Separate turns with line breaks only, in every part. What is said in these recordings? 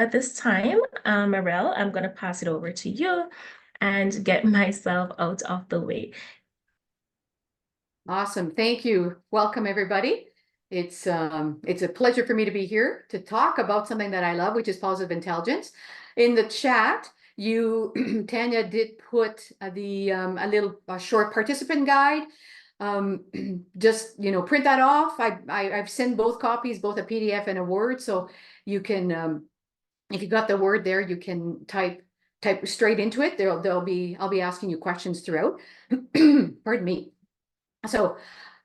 At this time, Marel, I'm going to pass it over to you and get myself out of the way.
Awesome. Thank you. Welcome, everybody. It's a pleasure for me to be here to talk about something that I love, which is positive intelligence. In the chat, you, Tanya, did put a short participant guide. Just, print that off. I've sent both copies, both a PDF and a Word, so you can, if you got the Word there, you can type straight into it. I'll be asking you questions throughout. Pardon me. So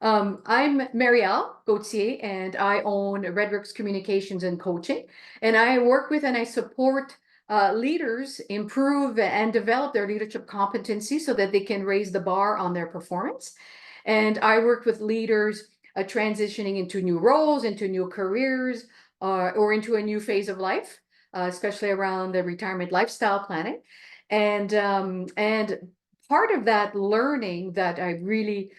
I'm Marielle Gauthier, and I own Redworks Communications and Coaching. And I work with and I support leaders improve and develop their leadership competency so that they can raise the bar on their performance. And I work with leaders transitioning into new roles, into new careers, or into a new phase of life, especially around the retirement lifestyle planning. And part of that learning that I really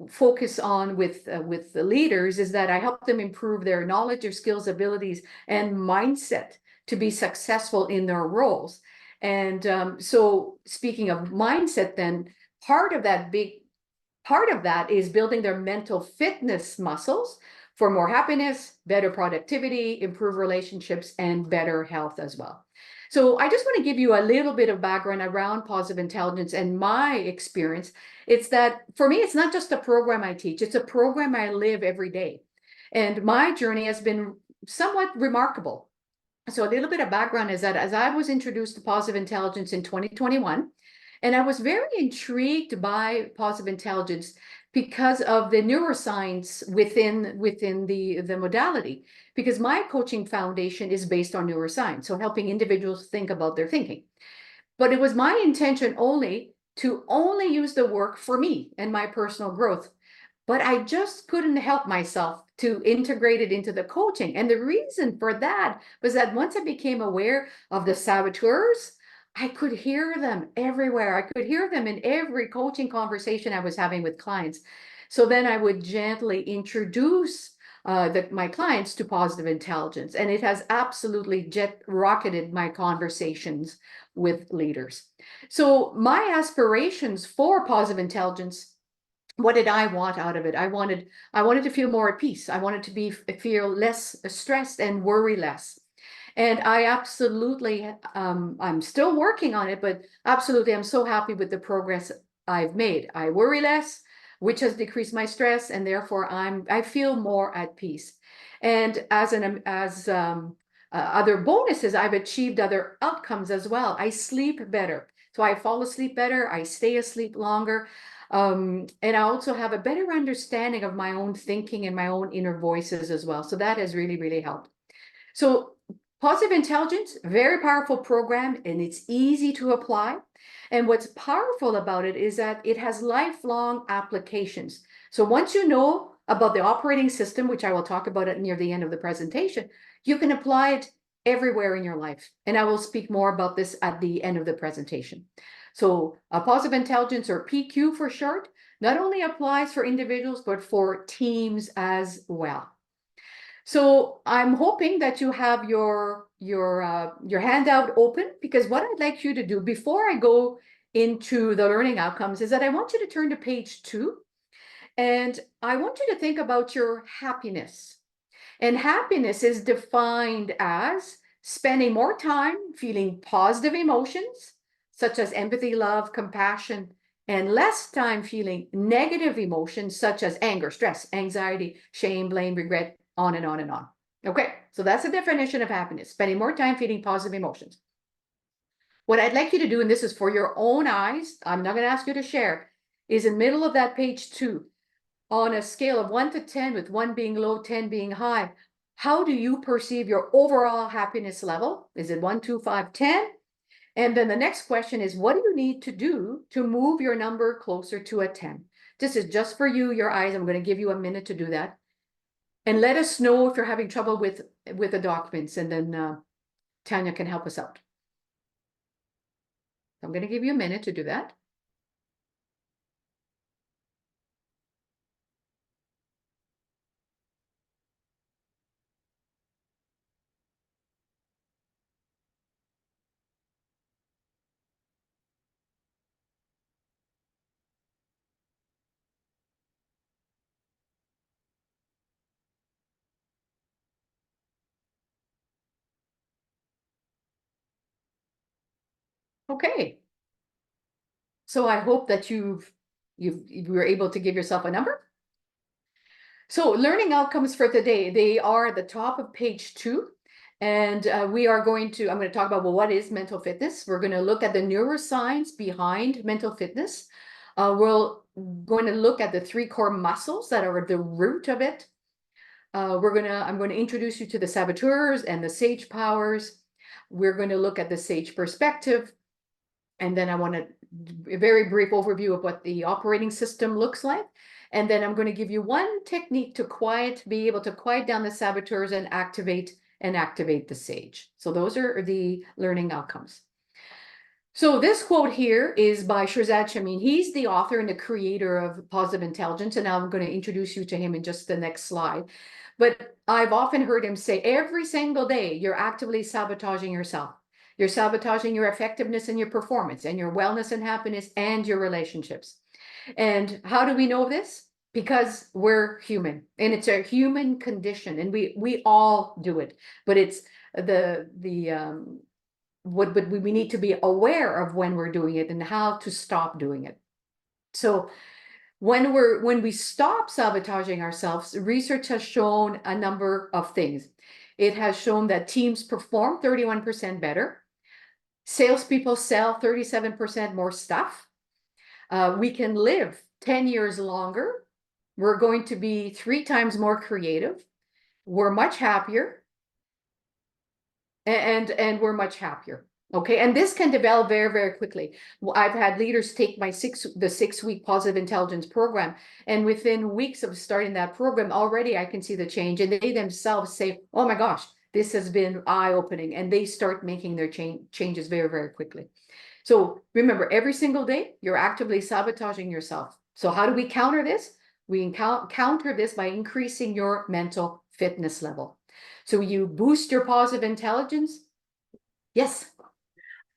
focus on with the leaders is that I help them improve their knowledge, their skills, abilities, and mindset to be successful in their roles. And so speaking of mindset, then part of that is building their mental fitness muscles for more happiness, better productivity, improved relationships, and better health as well. So I just want to give you a little bit of background around positive intelligence and my experience. It's that for me, it's not just a program I teach, it's a program I live every day. And my journey has been somewhat remarkable. So a little bit of background is that as I was introduced to positive intelligence in 2021, and I was very intrigued by positive intelligence because of the neuroscience within the modality, because my coaching foundation is based on neuroscience, so helping individuals think about their thinking. But it was my intention to only use the work for me and my personal growth. But I just couldn't help myself to integrate it into the coaching. And the reason for that was that once I became aware of the saboteurs, I could hear them everywhere. I could hear them in every coaching conversation I was having with clients. So then I would gently introduce my clients to positive intelligence. And it has absolutely jet rocketed my conversations with leaders. So my aspirations for positive intelligence, what did I want out of it? I wanted to feel more at peace. I wanted to feel less stressed and worry less. And I absolutely, I'm still working on it, but absolutely, I'm so happy with the progress I've made. I worry less, which has decreased my stress, and therefore I feel more at peace. And as other bonuses, I've achieved other outcomes as well. I sleep better, so I fall asleep better. I stay asleep longer. And I also have a better understanding of my own thinking and my own inner voices as well. So that has really, really helped. So positive intelligence, very powerful program, and it's easy to apply. And what's powerful about it is that it has lifelong applications. So once you know about the operating system, which I will talk about it near the end of the presentation, you can apply it everywhere in your life. And I will speak more about this at the end of the presentation. So positive intelligence, or PQ for short, not only applies for individuals, but for teams as well. So I'm hoping that you have your handout open, because what I'd like you to do before I go into the learning outcomes is that I want you to turn to page 2, and I want you to think about your happiness. And happiness is defined as spending more time feeling positive emotions, such as empathy, love, compassion, and less time feeling negative emotions, such as anger, stress, anxiety, shame, blame, regret, on and on and on. Okay, so that's the definition of happiness, spending more time feeling positive emotions. What I'd like you to do, and this is for your own eyes, I'm not going to ask you to share, is in the middle of that page 2, on a scale of 1 to 10, with 1 being low, 10 being high, how do you perceive your overall happiness level? Is it 1, 2, 5, 10? And then the next question is, what do you need to do to move your number closer to a 10? This is just for you, your eyes. I'm going to give you a minute to do that. And let us know if you're having trouble with the documents, and then Tanya can help us out. I'm going to give you a minute to do that. Okay. So I hope that you were able to give yourself a number. So learning outcomes for today, they are at the top of page 2. And I'm going to talk about, well, what is mental fitness? We're going to look at the neuroscience behind mental fitness. We're going to look at the 3 core muscles that are the root of it. I'm going to introduce you to the saboteurs and the sage powers. We're going to look at the sage perspective. And then I want a very brief overview of what the operating system looks like. And then I'm going to give you one technique to be able to quiet down the saboteurs and activate the sage. So those are the learning outcomes. So this quote here is by Shirzad Chamine. He's the author and the creator of Positive Intelligence. And now I'm going to introduce you to him in just the next slide. But I've often heard him say every single day, you're actively sabotaging yourself. You're sabotaging your effectiveness and your performance and your wellness and happiness and your relationships. And how do we know this? Because we're human and it's a human condition and we all do it, but it's what we need to be aware of when we're doing it and how to stop doing it. So when we stop sabotaging ourselves, research has shown a number of things. It has shown that teams perform 31% better. Salespeople sell 37% more stuff. We can live 10 years longer. We're going to be 3 times more creative. We're much happier. And we're much happier. Okay, and this can develop very, very quickly. I've had leaders take the 6-week positive intelligence program, and within weeks of starting that program, already I can see the change, and they themselves say, "Oh my gosh, this has been eye-opening," and they start making their changes very, very quickly. So remember, every single day you're actively sabotaging yourself. So how do we counter this? We counter this by increasing your mental fitness level. So you boost your positive intelligence. Yes.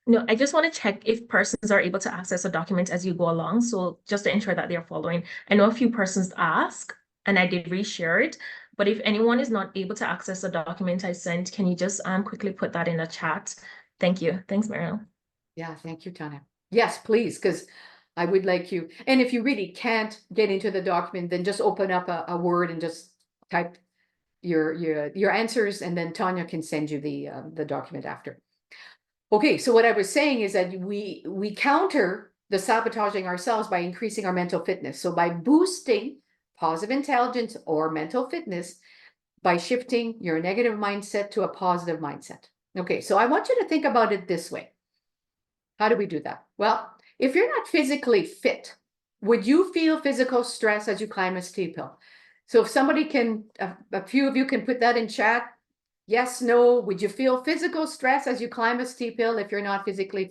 No, I just want to check if persons are able to access a document as you go along. So just to ensure that they're following. I know a few persons ask, and I did reshare it. But if anyone is not able to access the document I sent, can you just quickly put that in the chat? Thank you. Thanks, Mariel.
Yeah, thank you, Tanya. Yes, please, because I would like you. And if you really can't get into the document, then just open up a Word and just type your answers, and then Tanya can send you the document after. Okay, so what I was saying is that we counter the sabotaging ourselves by increasing our mental fitness. So by boosting positive intelligence or mental fitness, by shifting your negative mindset to a positive mindset. Okay, so I want you to think about it this way. How do we do that? Well, if you're not physically fit, would you feel physical stress as you climb a steep hill? So if somebody a few of you can put that in chat, yes, no, would you feel physical stress as you climb a steep hill if you're not physically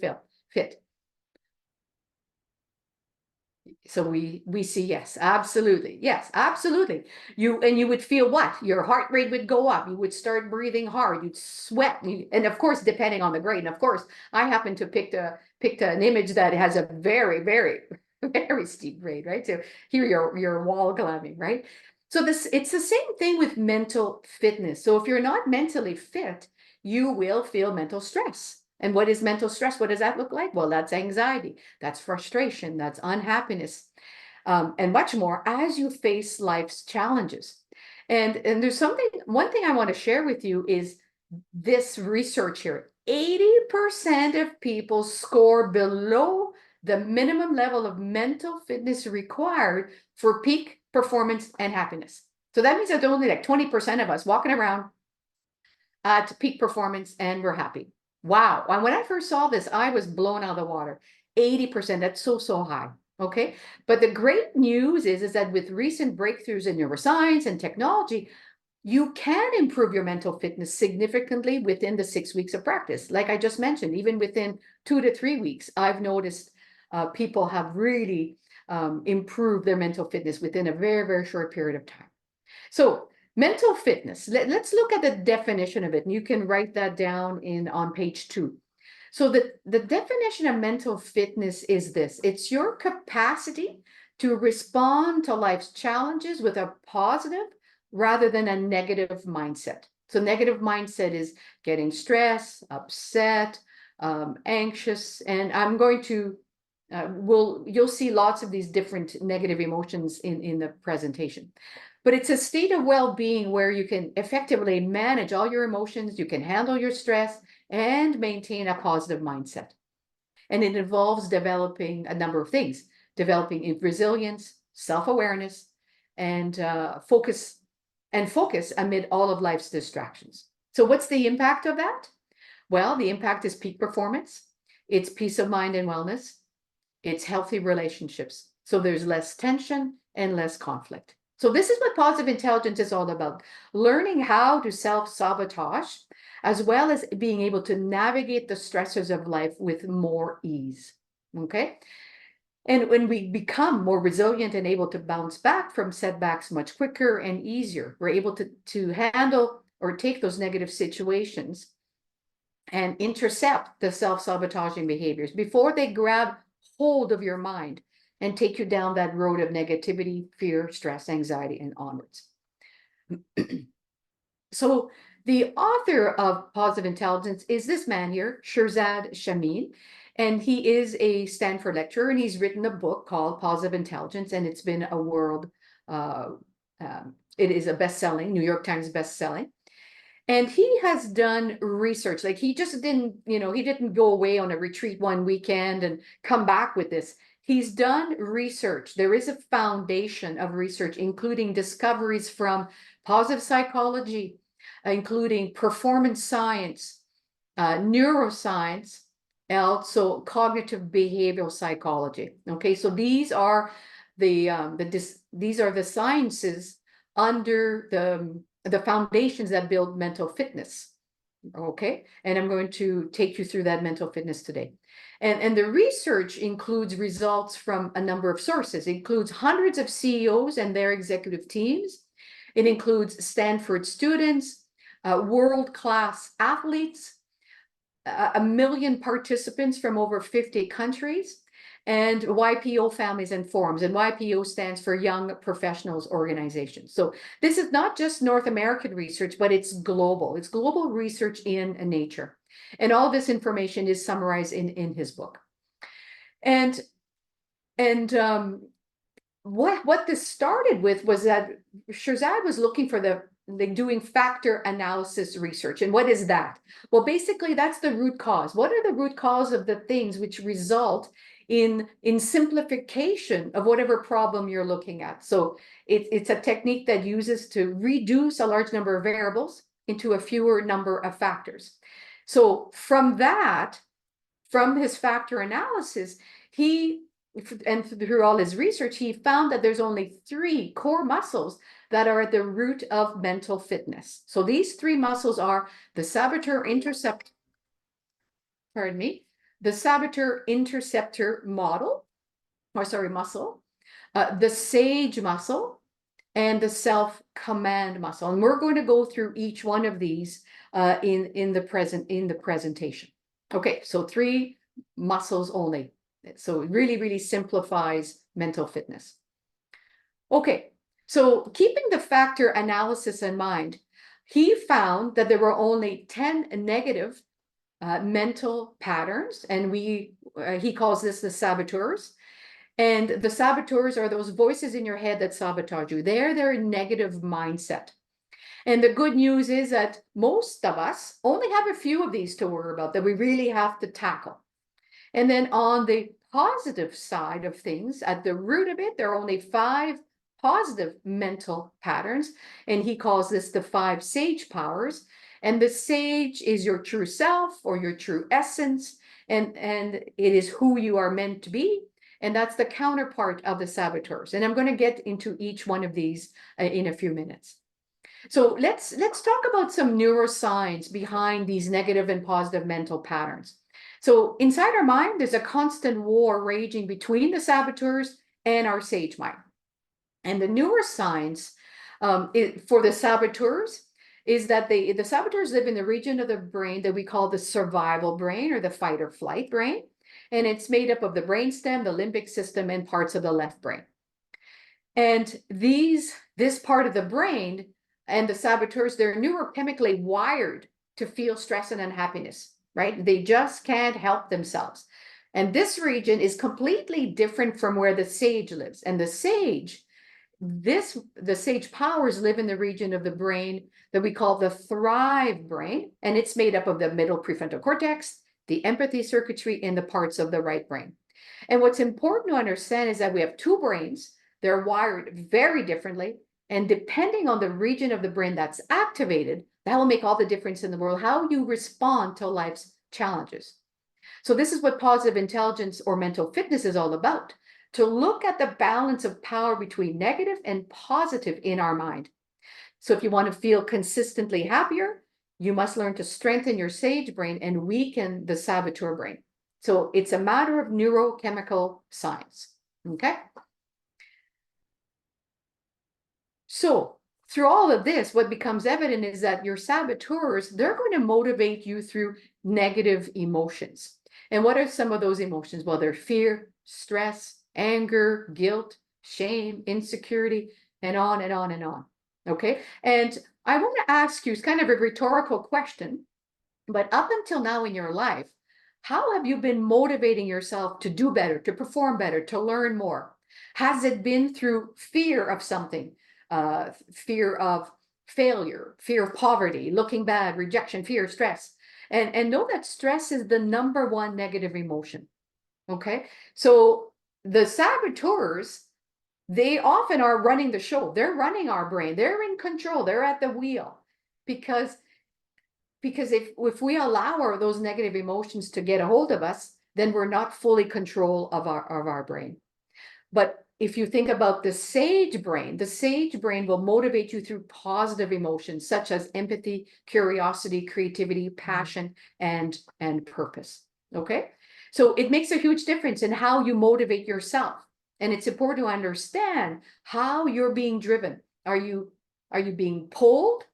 fit? So we see yes, absolutely. Yes, absolutely. You would feel what? Your heart rate would go up. You would start breathing hard. You'd sweat. And of course, depending on the grade. And of course, I happen to picked an image that has a very, very, very steep grade, right? So here you're wall climbing, right? So it's the same thing with mental fitness. So if you're not mentally fit, you will feel mental stress. And what is mental stress? What does that look like? Well, that's anxiety, that's frustration, that's unhappiness, and much more as you face life's challenges. And there's one thing I want to share with you is this research here. 80% of people score below the minimum level of mental fitness required for peak performance and happiness. So that means that only like 20% of us walking around at peak performance and we're happy. Wow. And when I first saw this, I was blown out of the water. 80%, that's so high. Okay. But the great news is that with recent breakthroughs in neuroscience and technology, you can improve your mental fitness significantly within the 6 weeks of practice. Like I just mentioned, even within 2 to 3 weeks, I've noticed people have really improved their mental fitness within a very, very short period of time. So mental fitness, let's look at the definition of it. And you can write that down on page 2. So the definition of mental fitness is this. It's your capacity to respond to life's challenges with a positive rather than a negative mindset. So negative mindset is getting stressed, upset, anxious, and I'm going to, you'll see lots of these different negative emotions in the presentation. But it's a state of well-being where you can effectively manage all your emotions, you can handle your stress, and maintain a positive mindset. And it involves developing a number of things, developing resilience, self-awareness, and focus amid all of life's distractions. So what's the impact of that? Well, the impact is peak performance, it's peace of mind and wellness, it's healthy relationships. So there's less tension and less conflict. So this is what positive intelligence is all about, learning how to self-sabotage, as well as being able to navigate the stressors of life with more ease, okay? And when we become more resilient and able to bounce back from setbacks much quicker and easier, we're able to handle or take those negative situations and intercept the self-sabotaging behaviors before they grab hold of your mind and take you down that road of negativity, fear, stress, anxiety, and onwards. So the author of Positive Intelligence is this man here, Shirzad Chamine, and he is a Stanford lecturer, and he's written a book called Positive Intelligence, and it's been a world, it is a best-selling, New York Times best-selling. And he has done research, like he just didn't, he didn't go away on a retreat one weekend and come back with this. He's done research. There is a foundation of research, including discoveries from positive psychology, including performance science, neuroscience, also cognitive behavioral psychology. Okay, so these are these are the sciences under the foundations that build mental fitness. Okay, and I'm going to take you through that mental fitness today. And the research includes results from a number of sources. It includes hundreds of CEOs and their executive teams. It includes Stanford students, world-class athletes, 1 million participants from over 50 countries, and YPO families and forums. And YPO stands for Young Professionals Organization. So this is not just North American research, but it's global. It's global research in nature. And all this information is summarized in his book. And what this started with was that Shirzad was looking for doing factor analysis research. And what is that? Well, basically, that's the root cause. What are the root cause of the things which result in simplification of whatever problem you're looking at? So it's a technique that uses to reduce a large number of variables into a fewer number of factors. So from his factor analysis, and through all his research, he found that there's only 3 core muscles that are at the root of mental fitness. So these 3 muscles are the the saboteur interceptor muscle, the sage muscle, and the self-command muscle. And we're going to go through each one of these in the presentation. Okay, so 3 muscles only. So it really, really simplifies mental fitness. Okay, so keeping the factor analysis in mind, he found that there were only 10 negative mental patterns, and he calls this the saboteurs. And the saboteurs are those voices in your head that sabotage you. They're their negative mindset. And the good news is that most of us only have a few of these to worry about that we really have to tackle. And then on the positive side of things, at the root of it, there are only 5 positive mental patterns. And he calls this the 5 sage powers. And the sage is your true self or your true essence. And it is who you are meant to be. And that's the counterpart of the saboteurs. And I'm going to get into each one of these in a few minutes. So let's talk about some neuroscience behind these negative and positive mental patterns. So inside our mind, there's a constant war raging between the saboteurs and our sage mind. And the neuroscience for the saboteurs is that the saboteurs live in the region of the brain that we call the survival brain or the fight or flight brain. And it's made up of the brainstem, the limbic system, and parts of the left brain. And this part of the brain and the saboteurs, they're neurochemically wired to feel stress and unhappiness. right? They just can't help themselves. And this region is completely different from where the sage lives. And the sage powers live in the region of the brain that we call the thrive brain, and it's made up of the middle prefrontal cortex, the empathy circuitry, and the parts of the right brain. And what's important to understand is that we have two brains. They're wired very differently, and depending on the region of the brain that's activated, that will make all the difference in the world, how you respond to life's challenges. So this is what positive intelligence or mental fitness is all about, to look at the balance of power between negative and positive in our mind. So if you want to feel consistently happier, you must learn to strengthen your sage brain and weaken the saboteur brain. So it's a matter of neurochemical science, okay? So through all of this, what becomes evident is that your saboteurs, they're going to motivate you through negative emotions. And what are some of those emotions? Well, they're fear, stress, anger, guilt, shame, insecurity, and on and on and on. Okay. And I want to ask you, it's kind of a rhetorical question, but up until now in your life, how have you been motivating yourself to do better, to perform better, to learn more? Has it been through fear of something, fear of failure, fear of poverty, looking bad, rejection, fear, stress? And know that stress is the number one negative emotion. Okay. So the saboteurs, they often are running the show. They're running our brain. They're in control. They're at the wheel because if we allow those negative emotions to get a hold of us, then we're not fully control of our brain. But if you think about the sage brain will motivate you through positive emotions such as empathy, curiosity, creativity, passion, and purpose. Okay. So it makes a huge difference in how you motivate yourself. And it's important to understand how you're being driven. Are you being pulled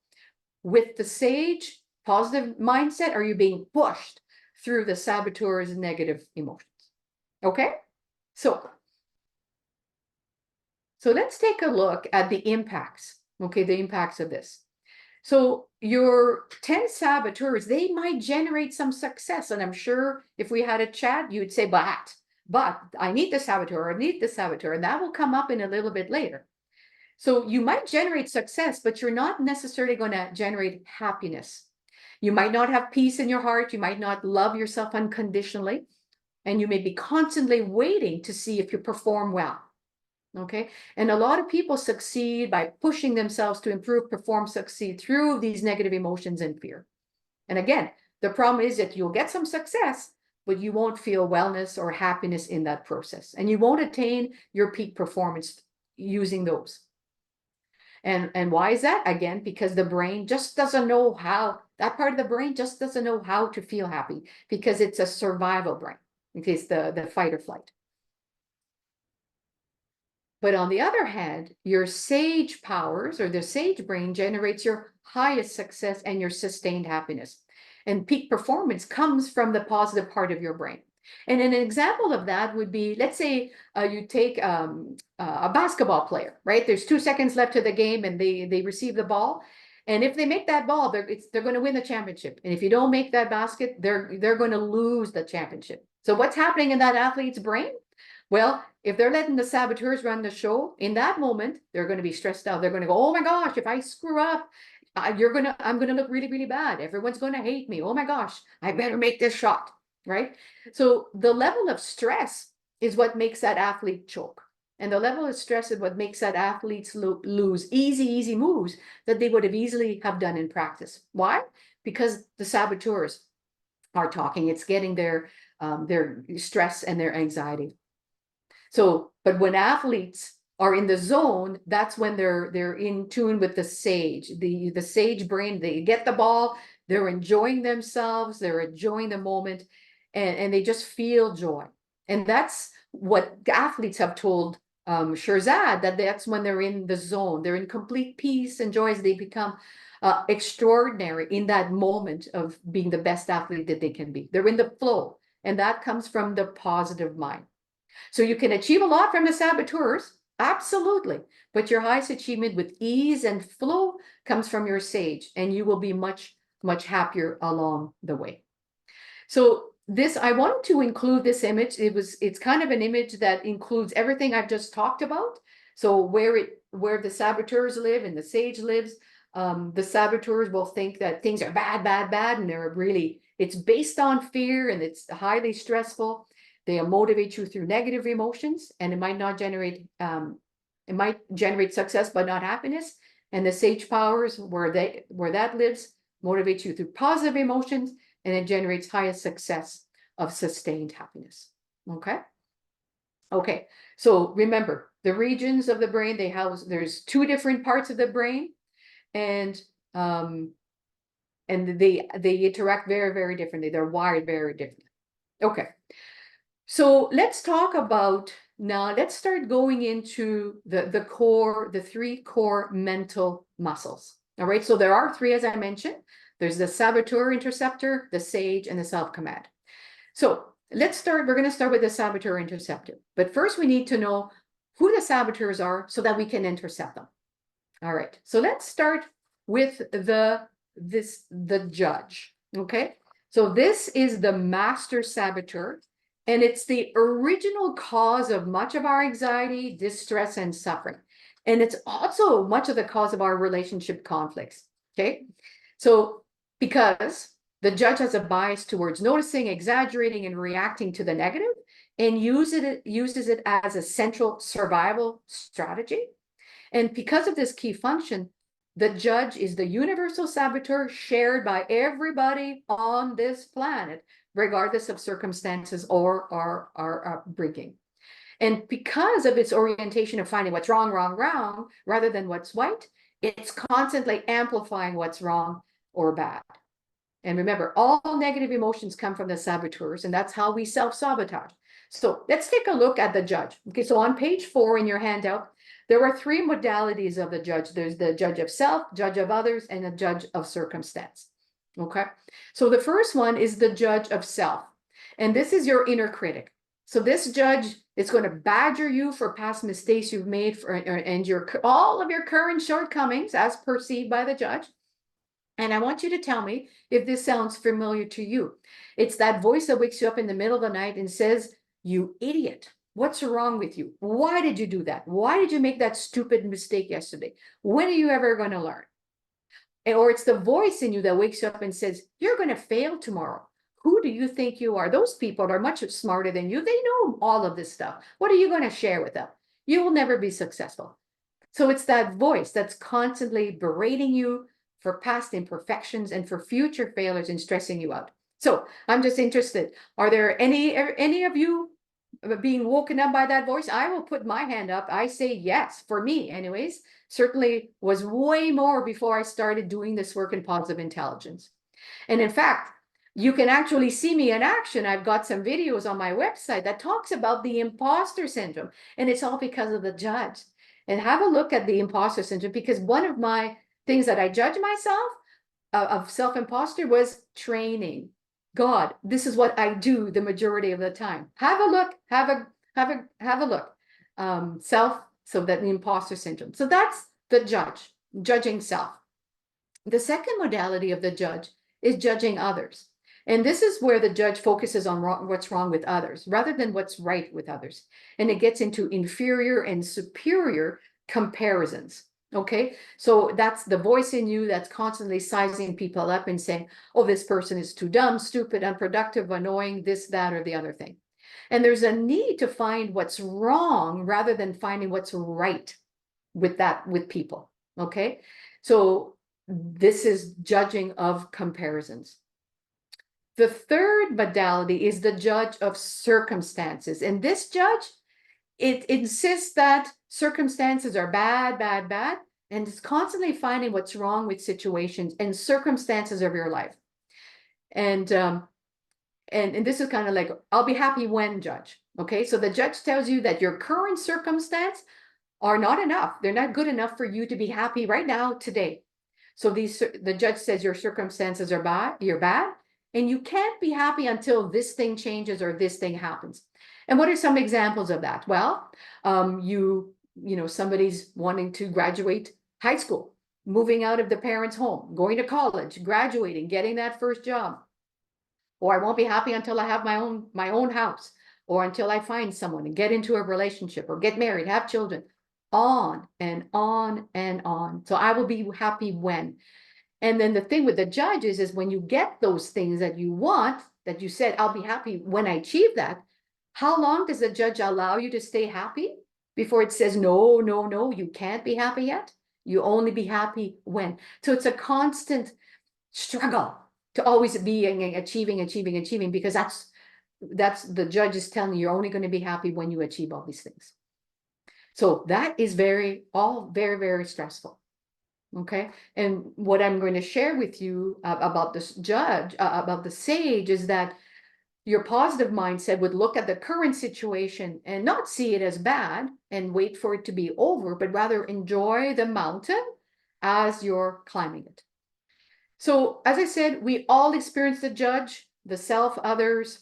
with the sage positive mindset? Are you being pushed through the saboteur's negative emotions? Okay. So let's take a look at the impacts, okay, the impacts of this. So your 10 saboteurs, they might generate some success. And I'm sure if we had a chat, you'd say, but I need the saboteur, I need the saboteur, and that will come up in a little bit later. So you might generate success, but you're not necessarily going to generate happiness. You might not have peace in your heart. You might not love yourself unconditionally. And you may be constantly waiting to see if you perform well. Okay. And a lot of people succeed by pushing themselves to improve, perform, succeed through these negative emotions and fear. And again, the problem is that you'll get some success, but you won't feel wellness or happiness in that process. And you won't attain your peak performance using those. And why is that? Again, because the brain just doesn't know how, that part of the brain just doesn't know how to feel happy because it's a survival brain. Okay, it's the fight or flight. But on the other hand, your sage powers or the sage brain generates your highest success and your sustained happiness. And peak performance comes from the positive part of your brain. And an example of that would be, let's say you take a basketball player, right? There's 2 seconds left to the game and they receive the ball. And if they make that ball, they're going to win the championship. And if you don't make that basket, they're going to lose the championship. So what's happening in that athlete's brain? Well, if they're letting the saboteurs run the show, in that moment, they're going to be stressed out. They're going to go, oh my gosh, if I screw up, I'm going to look really, really bad. Everyone's going to hate me. Oh my gosh, I better make this shot, right? So the level of stress is what makes that athlete choke. And the level of stress is what makes that athletes lose easy moves that they would have easily have done in practice. Why? Because the saboteurs are talking. It's getting their stress and their anxiety. So, but when athletes are in the zone, that's when they're in tune with the sage, the sage brain. They get the ball, they're enjoying themselves, they're enjoying the moment, and they just feel joy. And that's what athletes have told Shirzad, that that's when they're in the zone, they're in complete peace and joy as they become extraordinary in that moment of being the best athlete that they can be. They're in the flow, and that comes from the positive mind. So you can achieve a lot from the saboteurs, absolutely. But your highest achievement with ease and flow comes from your sage, and you will be much, much happier along the way. So this, I wanted to include this image. It's kind of an image that includes everything I've just talked about. So where the saboteurs live and the sage lives, the saboteurs will think that things are bad, bad, bad, and it's based on fear and it's highly stressful. They'll motivate you through negative emotions, and it might generate success, but not happiness. And the sage powers, where that lives, motivates you through positive emotions, and it generates highest success of sustained happiness. Okay. Okay. So remember, the regions of the brain, there's two different parts of the brain, and um, they interact very, very differently. They're wired very differently. Okay. So let's talk about now, let's start going into the three core mental muscles. All right. So there are three, as I mentioned. There's the saboteur interceptor, the sage, and the self-command. So we're going to start with the saboteur interceptor. But first we need to know who the saboteurs are so that we can intercept them. All right. So let's start with the judge. Okay. So this is the master saboteur, and it's the original cause of much of our anxiety, distress, and suffering. And it's also much of the cause of our relationship conflicts. Okay. So because the judge has a bias towards noticing, exaggerating, and reacting to the negative, and uses it as a central survival strategy. And because of this key function, the judge is the universal saboteur shared by everybody on this planet, regardless of circumstances or our upbringing. And because of its orientation of finding what's wrong, wrong, wrong, rather than what's right, it's constantly amplifying what's wrong or bad. And remember, all negative emotions come from the saboteurs, and that's how we self-sabotage. So let's take a look at the judge. Okay, so on page 4 in your handout, there are three modalities of the judge. There's the judge of self, judge of others, and the judge of circumstance. Okay, so the first one is the judge of self. And this is your inner critic. So this judge is going to badger you for past mistakes you've made and all of your current shortcomings as perceived by the judge. And I want you to tell me if this sounds familiar to you. It's that voice that wakes you up in the middle of the night and says, "You idiot. What's wrong with you? Why did you do that? Why did you make that stupid mistake yesterday? When are you ever going to learn?" Or it's the voice in you that wakes you up and says, "You're going to fail tomorrow. Who do you think you are? Those people are much smarter than you. They know all of this stuff. What are you going to share with them? You will never be successful." So it's that voice that's constantly berating you for past imperfections and for future failures and stressing you out. So I'm just interested. Are there any of you being woken up by that voice? I will put my hand up. I say yes, for me anyways. Certainly was way more before I started doing this work in positive intelligence. And in fact, you can actually see me in action. I've got some videos on my website that talks about the imposter syndrome, and it's all because of the judge. And have a look at the imposter syndrome, because one of my things that I judge myself of self-imposter was training. God, this is what I do the majority of the time. Have a look, have a look. So that the imposter syndrome. So that's the judge, judging self. The second modality of the judge is judging others. And this is where the judge focuses on what's wrong with others rather than what's right with others. And it gets into inferior and superior comparisons. Okay, so that's the voice in you that's constantly sizing people up and saying, "Oh, this person is too dumb, stupid, unproductive, annoying, this, that, or the other thing." And there's a need to find what's wrong rather than finding what's right with people. Okay, so this is judging of comparisons. The third modality is the judge of circumstances. And this judge, it insists that circumstances are bad, bad, bad, and it's constantly finding what's wrong with situations and circumstances of your life. And this is kind of like, "I'll be happy when" judge. Okay, so the judge tells you that your current circumstance are not enough. They're not good enough for you to be happy right now, today. So the judge says your circumstances are bad, you're bad, and you can't be happy until this thing changes or this thing happens. And what are some examples of that? Well, somebody's wanting to graduate high school, moving out of the parents' home, going to college, graduating, getting that first job. or I won't be happy until I have my own house, or until I find someone and get into a relationship or get married, have children, on and on and on. So I will be happy when. And then the thing with the judges is when you get those things that you want, that you said, I'll be happy when I achieve that, how long does the judge allow you to stay happy before it says, no, no, no, you can't be happy yet? You only be happy when. So it's a constant struggle to always be achieving, because that's the judge is telling you you're only going to be happy when you achieve all these things. So that is all very, very stressful. Okay. And what I'm going to share with you about this judge, about the sage, is that your positive mindset would look at the current situation and not see it as bad and wait for it to be over, but rather enjoy the mountain as you're climbing it. So, as I said, we all experience the judge, the self, others,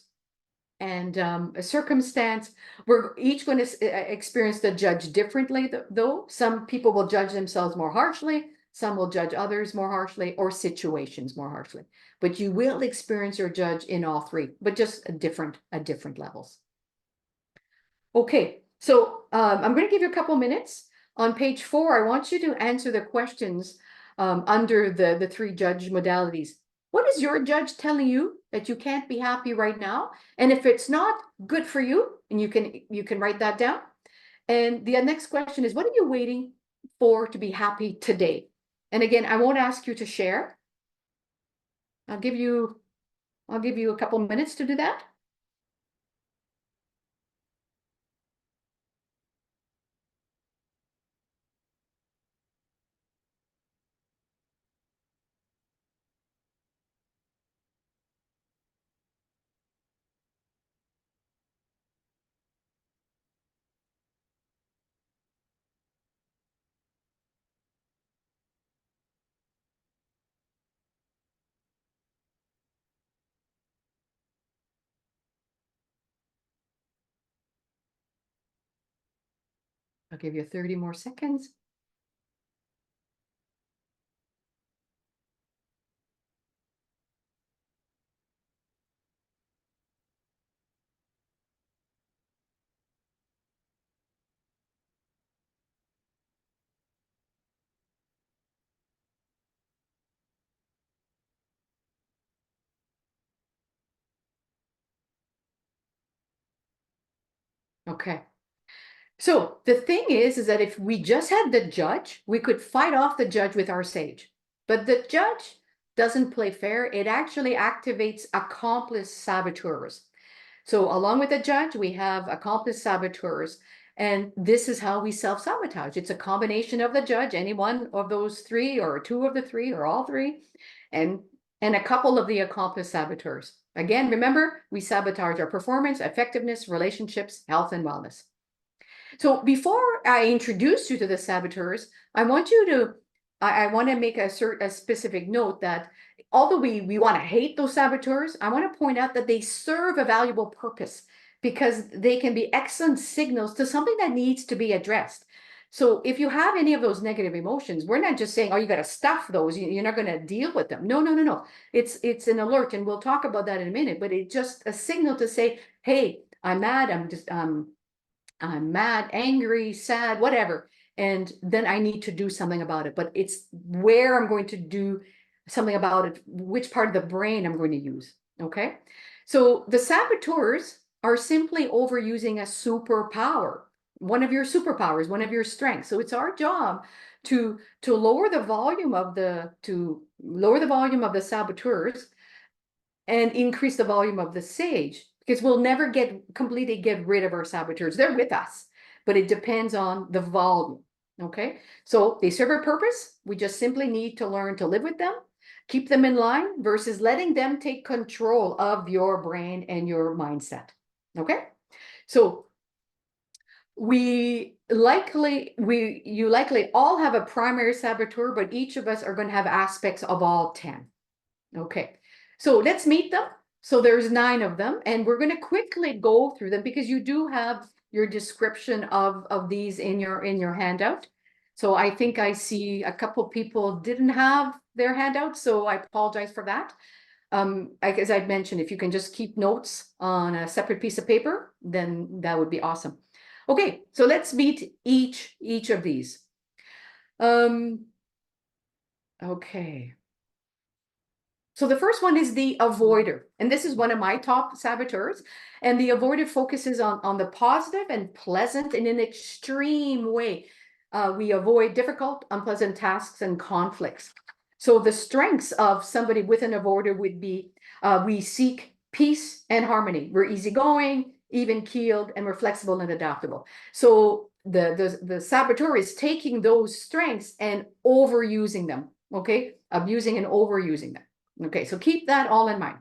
and a circumstance. We're each going to experience the judge differently, though. Some people will judge themselves more harshly, some will judge others more harshly, or situations more harshly. But you will experience your judge in all three, but just at different levels. Okay, so I'm going to give you a couple minutes. On page 4, I want you to answer the questions under the 3 judge modalities. What is your judge telling you that you can't be happy right now? And if it's not, good for you, and you can write that down. And the next question is, what are you waiting for to be happy today? And again, I won't ask you to share. I'll give you a couple minutes to do that. I'll give you 30 more seconds. Okay. So the thing is that if we just had the judge, we could fight off the judge with our sage. But the judge doesn't play fair. It actually activates accomplice saboteurs. So along with the judge, we have accomplice saboteurs. And this is how we self-sabotage. It's a combination of the judge, any one of those 3, or 2 of the 3, or all 3, and a couple of the accomplice saboteurs. Again, remember, we sabotage our performance, effectiveness, relationships, health, and wellness. So before I introduce you to the saboteurs, I want to make a specific note that although we want to hate those saboteurs, I want to point out that they serve a valuable purpose, because they can be excellent signals to something that needs to be addressed. So if you have any of those negative emotions, we're not just saying, oh, you got to stuff those, you're not going to deal with them. No, no, no, no. It's an alert, and we'll talk about that in a minute, but it's just a signal to say, hey, I'm mad, I'm mad, angry, sad, whatever. And then I need to do something about it. But it's where I'm going to do something about it, which part of the brain I'm going to use. Okay. So the saboteurs are simply overusing a superpower, one of your superpowers, one of your strengths. So it's our job to lower the volume of the saboteurs and increase the volume of the sage, because we'll never completely get rid of our saboteurs. They're with us, but it depends on the volume. Okay, so they serve a purpose. We just simply need to learn to live with them, keep them in line, versus letting them take control of your brain and your mindset. Okay, so you likely all have a primary saboteur, but each of us are going to have aspects of all 10. Okay, so let's meet them. So there's 9 of them, and we're going to quickly go through them, because you do have your description of these in your handout. So I think I see a couple people didn't have their handout, so I apologize for that. as I mentioned, if you can just keep notes on a separate piece of paper, then that would be awesome. Okay, so let's meet each of these. Okay. So the first one is the avoider, and this is one of my top saboteurs. And the avoider focuses on the positive and pleasant in an extreme way. We avoid difficult, unpleasant tasks and conflicts. So the strengths of somebody with an avoider would be we seek peace and harmony. We're easygoing, even-keeled, and we're flexible and adaptable. So the saboteur is taking those strengths and overusing them, okay? Abusing and overusing them. Okay, so keep that all in mind.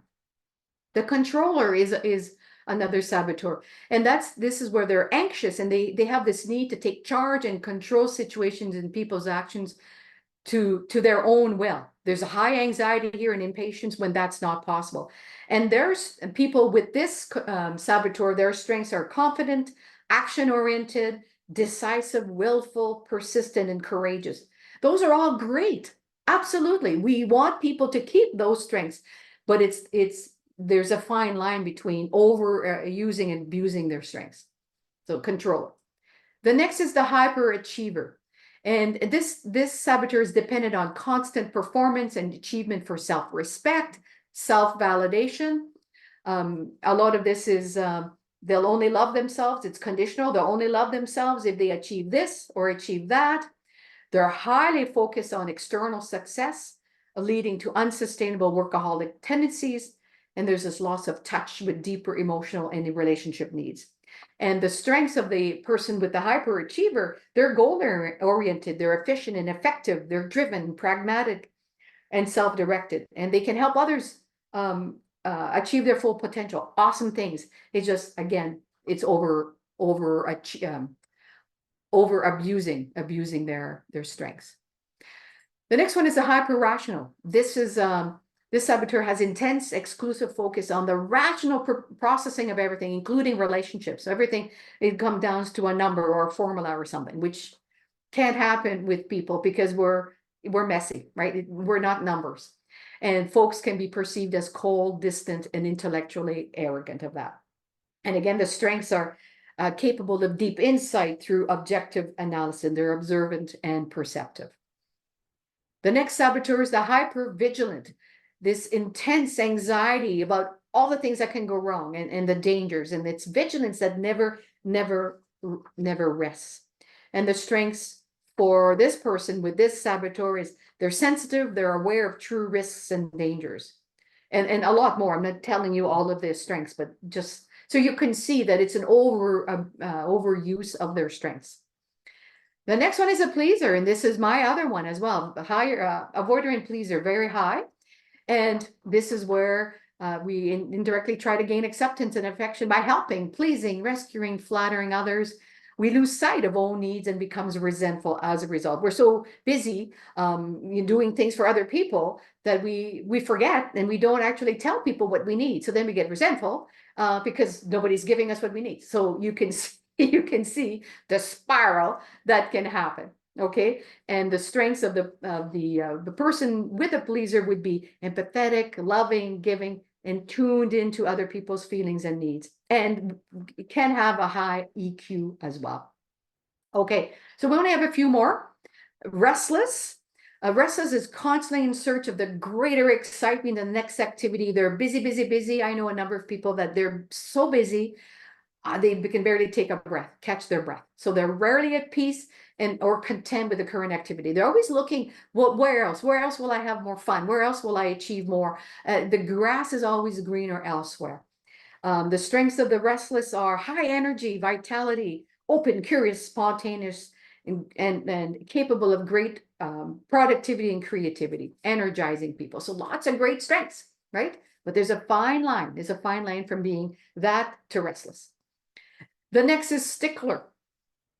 The controller is another saboteur, and this is where they're anxious and they have this need to take charge and control situations and people's actions to their own will. There's a high anxiety here and impatience when that's not possible. And there's people with this saboteur, their strengths are confident, action-oriented, decisive, willful, persistent, and courageous. Those are all great. Absolutely. We want people to keep those strengths, but there's a fine line between over using and abusing their strengths. So control. The next is the hyperachiever. And this saboteur is dependent on constant performance and achievement for self-respect, self-validation. A lot of this is they'll only love themselves. It's conditional. They'll only love themselves if they achieve this or achieve that. They're highly focused on external success, leading to unsustainable workaholic tendencies. And there's this loss of touch with deeper emotional and relationship needs. And the strengths of the person with the hyperachiever, they're goal-oriented, they're efficient and effective, they're driven, pragmatic, and self-directed. And they can help others achieve their full potential. Awesome things. It's just, again, it's over abusing their strengths. The next one is a hyper-rational. This saboteur has intense, exclusive focus on the rational processing of everything, including relationships. So everything, it comes down to a number or a formula or something, which can't happen with people because we're messy, right? We're not numbers. And folks can be perceived as cold, distant, and intellectually arrogant of that. And again, the strengths are capable of deep insight through objective analysis. They're observant and perceptive. The next saboteur is the hyper-vigilant. This intense anxiety about all the things that can go wrong and the dangers, and it's vigilance that never rests. And the strengths for this person with this saboteur is they're sensitive, they're aware of true risks and dangers, and a lot more. I'm not telling you all of their strengths, but just so you can see that it's an overuse of their strengths. The next one is a pleaser, and this is my other one as well. The higher avoider and pleaser, very high. And this is where we indirectly try to gain acceptance and affection by helping, pleasing, rescuing, flattering others. We lose sight of own needs and becomes resentful as a result. We're so busy doing things for other people that we forget and we don't actually tell people what we need. So then we get resentful because nobody's giving us what we need. So you can see the spiral that can happen. Okay, and the strengths of the person with a pleaser would be empathetic, loving, giving, and tuned into other people's feelings and needs, and can have a high EQ as well. Okay, so we only have a few more. Restless. Restless is constantly in search of the greater excitement, the next activity. They're busy, busy, busy. I know a number of people that they're so busy they can barely take a breath, catch their breath. So they're rarely at peace or content with the current activity. They're always looking, well, where else? Where else will I have more fun? Where else will I achieve more? The grass is always greener elsewhere. The strengths of the restless are high energy, vitality, open, curious, spontaneous, and capable of great productivity and creativity, energizing people. So lots of great strengths, right? But there's a fine line. There's a fine line from being that to restless. The next is stickler.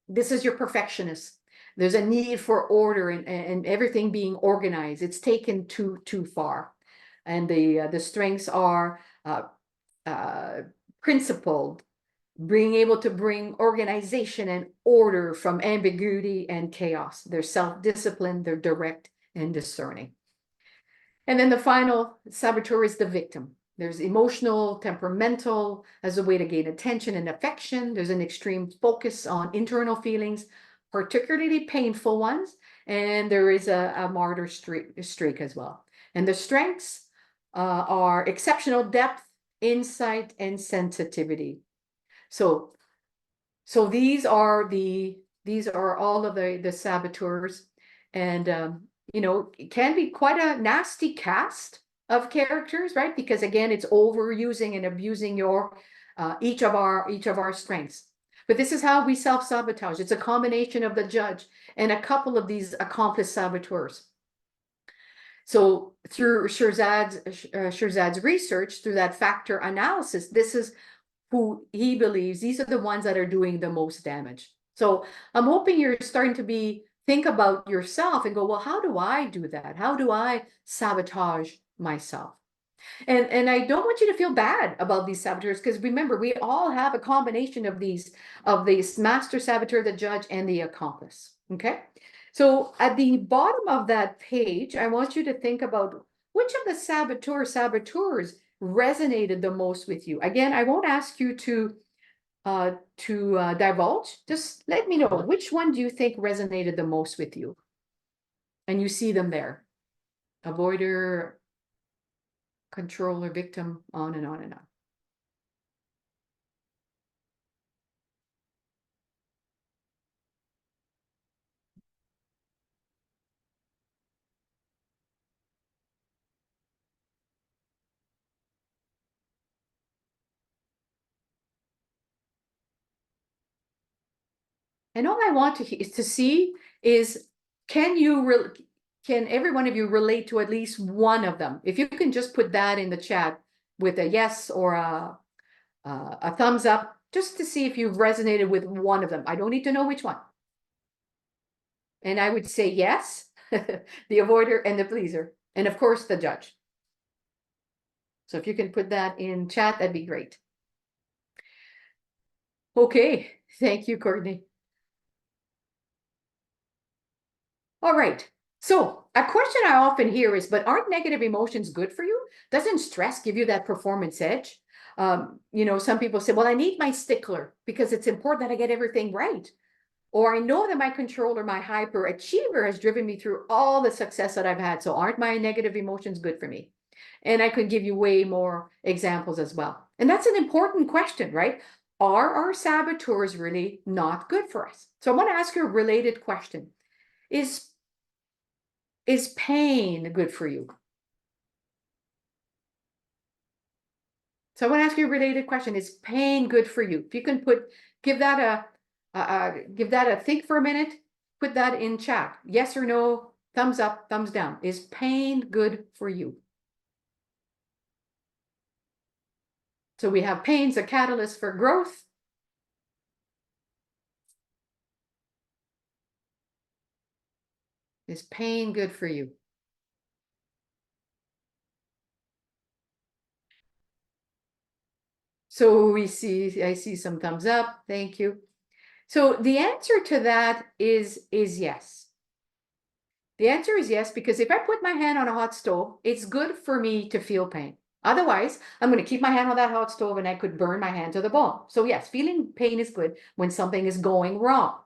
This is your perfectionist. There's a need for order and everything being organized. It's taken too far. And the strengths are principled, being able to bring organization and order from ambiguity and chaos. They're self-disciplined, they're direct and discerning. And then the final saboteur is the victim. There's emotional, temperamental, as a way to gain attention and affection. There's an extreme focus on internal feelings, particularly painful ones. And there is a martyr streak as well. And the strengths are exceptional depth, insight, and sensitivity. So these are all of the saboteurs, and it can be quite a nasty cast of characters, right? Because again, it's overusing and abusing your each of our strengths. But this is how we self-sabotage. It's a combination of the judge and a couple of these accomplice saboteurs. So through Shirzad's research, through that factor analysis, this is who he believes these are the ones that are doing the most damage. So I'm hoping you're starting to think about yourself and go, well, how do I do that? How do I sabotage myself? And I don't want you to feel bad about these saboteurs, because remember, we all have a combination of these master saboteur, the judge, and the accomplice. Okay. So at the bottom of that page, I want you to think about which of the saboteurs resonated the most with you. Again, I won't ask you to divulge. Just let me know, which one do you think resonated the most with you? And you see them there. Avoider, controller, victim, on and on and on. And all I want to see is, can every one of you relate to at least one of them? If you can just put that in the chat with a yes or a thumbs up, just to see if you've resonated with one of them. I don't need to know which one. And I would say yes, the avoider and the pleaser, and of course the judge. So if you can put that in chat, that'd be great. Okay, thank you, Courtney. All right. So a question I often hear is, but aren't negative emotions good for you? Doesn't stress give you that performance edge? Some people say, well, I need my stickler because it's important that I get everything right. Or I know that my controller, my hyperachiever, has driven me through all the success that I've had. So aren't my negative emotions good for me? And I could give you way more examples as well. And that's an important question, right? Are our saboteurs really not good for us? So I want to ask you a related question. Is pain good for you? So I want to ask you a related question. Is pain good for you? If you can give that a think for a minute, put that in chat. Yes or no, thumbs up, thumbs down. Is pain good for you? So we have pain's a catalyst for growth. Is pain good for you? So I see some thumbs up. Thank you. So the answer to that is yes. The answer is yes, because if I put my hand on a hot stove, it's good for me to feel pain. Otherwise, I'm going to keep my hand on that hot stove and I could burn my hand to the bone. So yes, feeling pain is good when something is going wrong.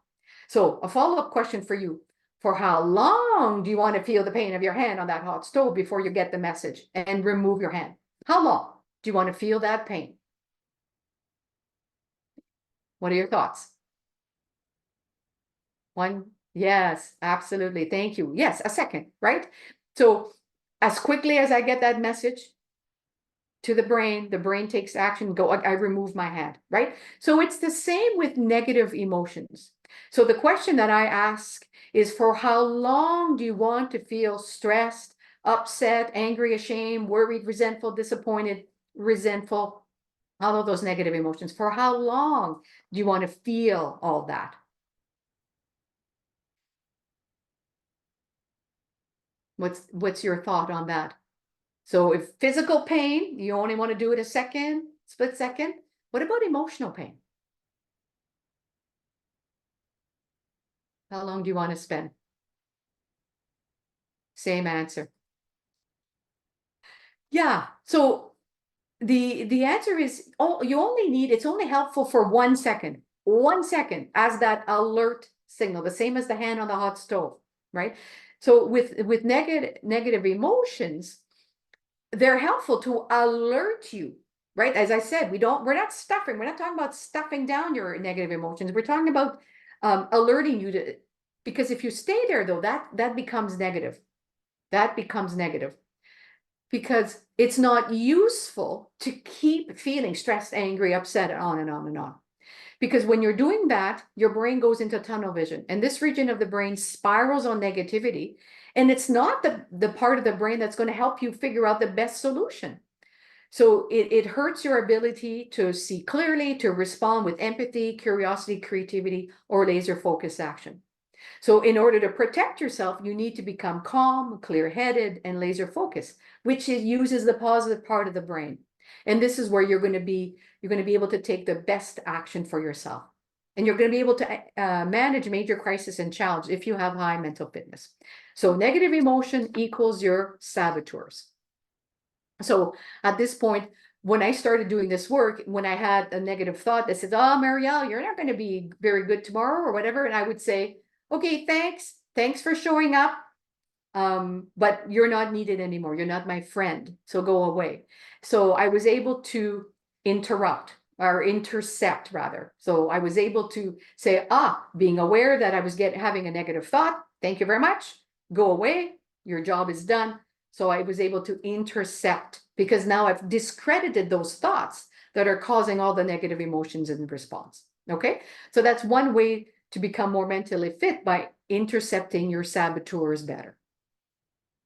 So a follow-up question for you. For how long do you want to feel the pain of your hand on that hot stove before you get the message and remove your hand? How long do you want to feel that pain? What are your thoughts? One, yes, absolutely. Thank you. Yes, a second, right? So as quickly as I get that message to the brain takes action, I remove my hand, right? So it's the same with negative emotions. So the question that I ask is, for how long do you want to feel stressed, upset, angry, ashamed, worried, resentful, disappointed, resentful, all of those negative emotions? For how long do you want to feel all that? What's your thought on that? So if physical pain, you only want to do it a second, split second. What about emotional pain? How long do you want to spend? Same answer. Yeah. So the answer is, oh, you only need, it's only helpful for 1 second. 1 second as that alert signal, the same as the hand on the hot stove, right? So with negative emotions, they're helpful to alert you, right? As I said, we're not stuffing, we're not talking about stuffing down your negative emotions. We're talking about alerting you to, because if you stay there though, that becomes negative. That becomes negative because it's not useful to keep feeling stressed, angry, upset, and on and on and on. Because when you're doing that, your brain goes into tunnel vision, and this region of the brain spirals on negativity. And it's not the part of the brain that's going to help you figure out the best solution. So it hurts your ability to see clearly, to respond with empathy, curiosity, creativity, or laser focused action. So in order to protect yourself, you need to become calm, clear-headed, and laser focused, which uses the positive part of the brain. And this is where you're going to be able to take the best action for yourself. And you're going to be able to manage major crisis and challenge if you have high mental fitness. So negative emotion equals your saboteurs. So at this point, when I started doing this work, when I had a negative thought that says, oh, Marielle, you're not going to be very good tomorrow or whatever. And I would say, okay, thanks. Thanks for showing up. But you're not needed anymore. You're not my friend. So go away. So I was able to interrupt or intercept rather. So I was able to say, being aware that I was having a negative thought. Thank you very much. Go away. Your job is done. So I was able to intercept because now I've discredited those thoughts that are causing all the negative emotions in response. Okay. So that's one way to become more mentally fit, by intercepting your saboteurs better.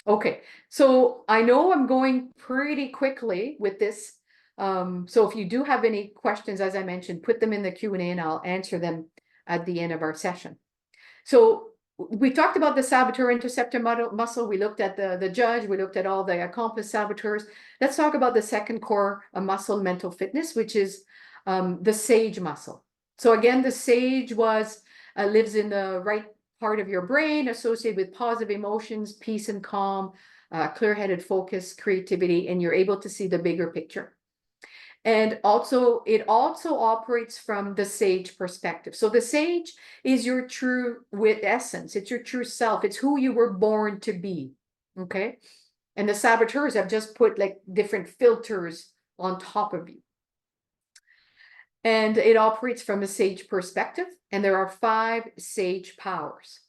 Okay, so I know I'm going pretty quickly with this. So if you do have any questions, as I mentioned, put them in the Q&A and I'll answer them at the end of our session. So we talked about the saboteur interceptor muscle. We looked at the judge. We looked at all the accomplice saboteurs. Let's talk about the second core muscle, mental fitness, which is the sage muscle. So again, the sage lives in the right part of your brain, associated with positive emotions, peace and calm, clear-headed focus, creativity, and you're able to see the bigger picture. And also, it also operates from the sage perspective. So the sage is your true essence. It's your true self. It's who you were born to be. Okay. And the saboteurs have just put like different filters on top of you. And it operates from a sage perspective. And there are 5 sage powers.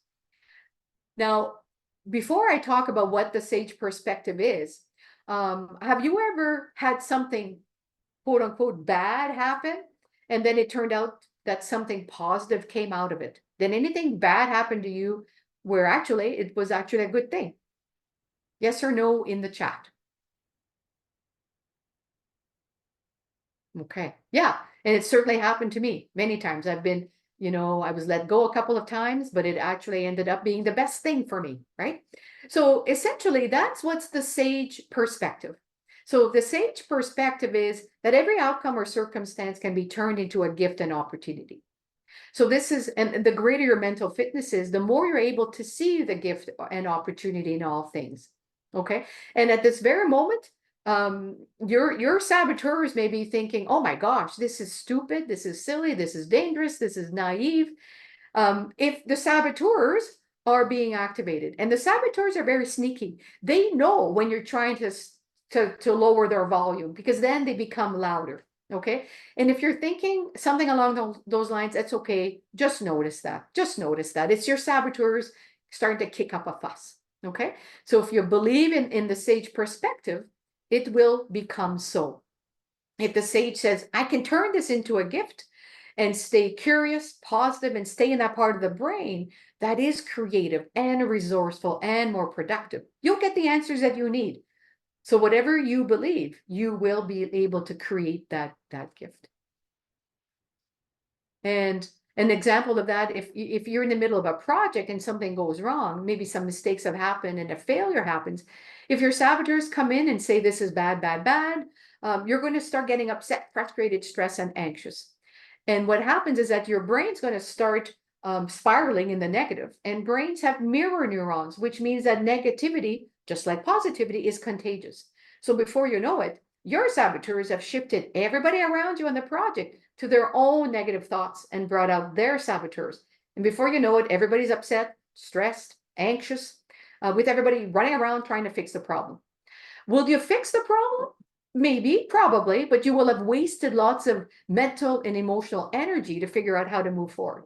Now, before I talk about what the sage perspective is, have you ever had something quote unquote bad happen, and then it turned out that something positive came out of it? Did anything bad happen to you where actually it was actually a good thing? Yes or no in the chat. Okay. Yeah. And it certainly happened to me many times. I've been, I was let go a couple of times, but it actually ended up being the best thing for me, right? So essentially, that's what's the sage perspective. So the sage perspective is that every outcome or circumstance can be turned into a gift and opportunity. So this is, and the greater your mental fitness is, the more you're able to see the gift and opportunity in all things. Okay. And at this very moment, your saboteurs may be thinking, oh my gosh, this is stupid, this is silly, this is dangerous, this is naive. If the saboteurs are being activated, and the saboteurs are very sneaky, they know when you're trying to lower their volume, because then they become louder. Okay. And if you're thinking something along those lines, that's okay. Just notice that. Just notice that. It's your saboteurs starting to kick up a fuss. Okay. So if you believe in the sage perspective, it will become so. If the sage says, I can turn this into a gift and stay curious, positive, and stay in that part of the brain that is creative and resourceful and more productive, you'll get the answers that you need. So whatever you believe, you will be able to create that gift. And an example of that, if you're in the middle of a project and something goes wrong, maybe some mistakes have happened and a failure happens, if your saboteurs come in and say this is bad, bad, bad, you're going to start getting upset, frustrated, stressed, and anxious. And what happens is that your brain's going to start spiraling in the negative. And brains have mirror neurons, which means that negativity, just like positivity, is contagious. So before you know it, your saboteurs have shifted everybody around you on the project to their own negative thoughts and brought out their saboteurs. And before you know it, everybody's upset, stressed, anxious, with everybody running around trying to fix the problem. Will you fix the problem? Maybe, probably, but you will have wasted lots of mental and emotional energy to figure out how to move forward.